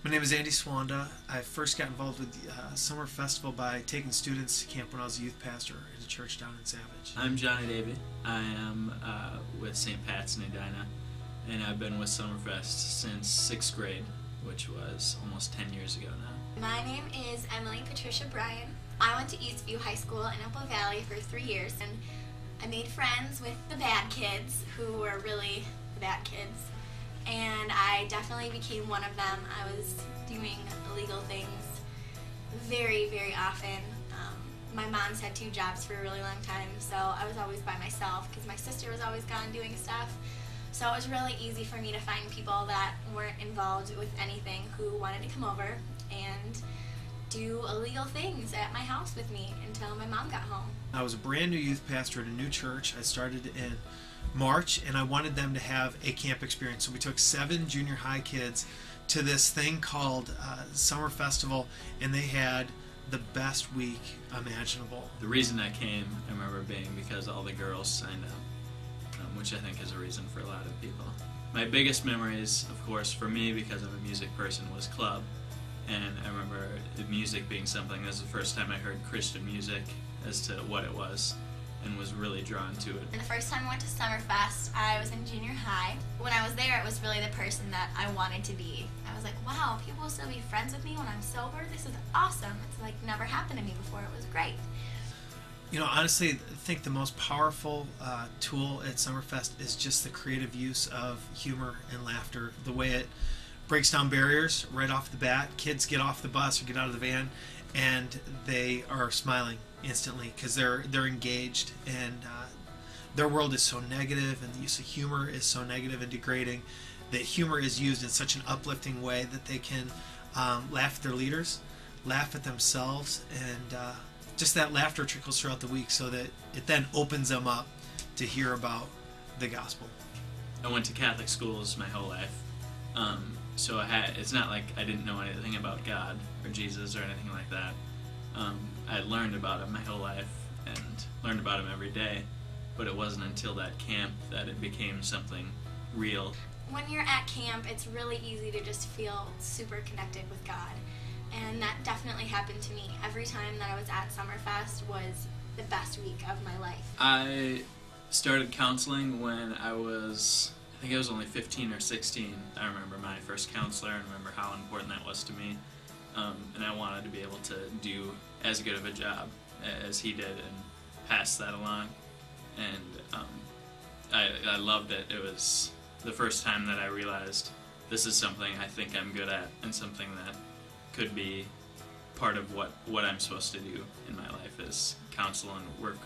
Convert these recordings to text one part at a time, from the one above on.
My name is Andy Swanda. I first got involved with the Summer Festival by taking students to camp when I was a youth pastor at a church down in Savage. I'm Johnny Davey. I am with St. Pat's in Edina, and I've been with Summerfest since 6th grade, which was almost 10 years ago now. My name is Emily Patricia Bryan. I went to Eastview High School in Opal Valley for 3 years, and I made friends with the bad kids who were really the bad kids. And I definitely became one of them. I was doing illegal things very, very often. My mom's had 2 jobs for a really long time, so I was always by myself because my sister was always gone doing stuff. So it was really easy for me to find people that weren't involved with anything who wanted to come over and do illegal things at my house with me until my mom got home. I was a brand new youth pastor at a new church. I started in March, and I wanted them to have a camp experience. So we took 7 junior high kids to this thing called Summer Festival, and they had the best week imaginable. The reason I came, I remember, being because all the girls signed up, which I think is a reason for a lot of people. My biggest memories, of course, for me, because I'm a music person, was club. And I remember the music being something, this was the first time I heard Christian music as to what it was, and was really drawn to it. And the first time I went to Summerfest, I was in junior high. When I was there, it was really the person that I wanted to be. I was like, wow, people will still be friends with me when I'm sober? This is awesome. It's like never happened to me before. It was great. You know, honestly, I think the most powerful tool at Summerfest is just the creative use of humor and laughter. The way it breaks down barriers right off the bat. Kids get off the bus or get out of the van, and they are smiling instantly because they're engaged, and their world is so negative, and the use of humor is so negative and degrading that humor is used in such an uplifting way that they can laugh at their leaders, laugh at themselves, and just that laughter trickles throughout the week so that it then opens them up to hear about the gospel. I went to Catholic schools my whole life, so it's not like I didn't know anything about God or Jesus or anything like that. I learned about him my whole life and learned about him every day, but it wasn't until that camp that it became something real. When you're at camp, it's really easy to just feel super connected with God, and that definitely happened to me. Every time that I was at Summerfest was the best week of my life. I started counseling when I think I was only 15 or 16. I remember my first counselor and remember how important that was to me. And I wanted to be able to do as good of a job as he did and pass that along. And I loved it. It was the first time that I realized this is something I think I'm good at and something that could be part of what I'm supposed to do in my life is counsel and work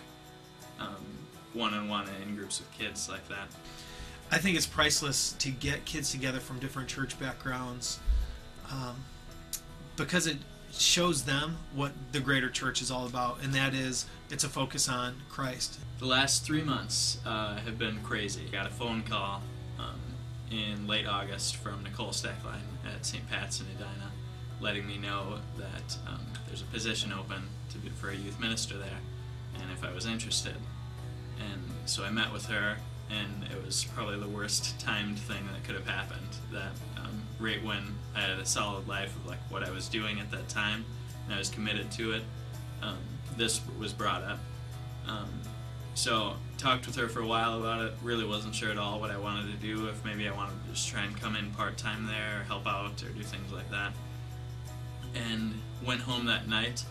one-on-one in groups of kids like that. I think it's priceless to get kids together from different church backgrounds because it shows them what the greater church is all about, and that is it's a focus on Christ. The last 3 months have been crazy. I got a phone call in late August from Nicole Steckline at St. Pat's in Edina letting me know that there's a position open for a youth minister there and if I was interested. And so I met with her, and it was probably the worst timed thing that could have happened. That right when I had a solid life of like what I was doing at that time, and I was committed to it, this was brought up. So talked with her for a while about it. Really wasn't sure at all what I wanted to do. If maybe I wanted to just try and come in part-time there, or help out, or do things like that. And went home that night,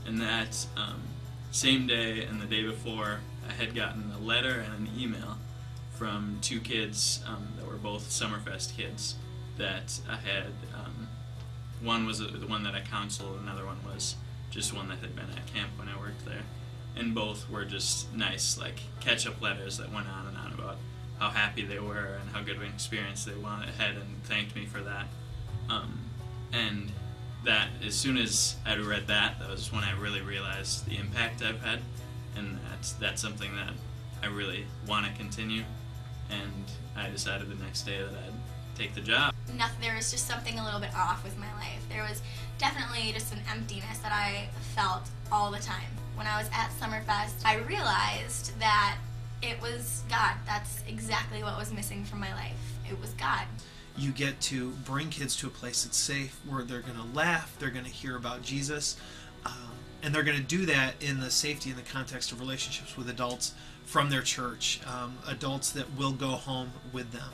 and that same day and the day before, I had gotten a letter and an email from 2 kids that were both Summerfest kids that I had. One was the one that I counseled, another one was just one that had been at camp when I worked there. And both were just nice, like, catch-up letters that went on and on about how happy they were and how good of an experience they had, and thanked me for that. And that, as soon as I'd read that, that was when I really realized the impact I've had, and that's something that I really want to continue. And I decided the next day that I'd take the job. There was just something a little bit off with my life. There was definitely just an emptiness that I felt all the time. When I was at Summerfest, I realized that it was God. That's exactly what was missing from my life. It was God. You get to bring kids to a place that's safe, where they're going to laugh, they're going to hear about Jesus, and they're going to do that in the safety and the context of relationships with adults from their church, adults that will go home with them.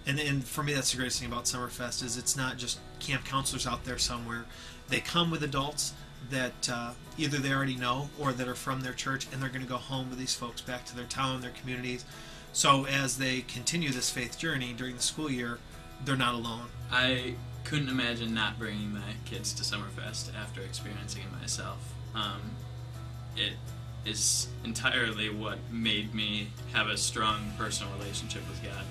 And for me, that's the greatest thing about Summerfest, is it's not just camp counselors out there somewhere. They come with adults that either they already know or that are from their church, and they're going to go home with these folks back to their town, their communities. So as they continue this faith journey during the school year, they're not alone. I couldn't imagine not bringing my kids to Summerfest after experiencing it myself. It is entirely what made me have a strong personal relationship with God.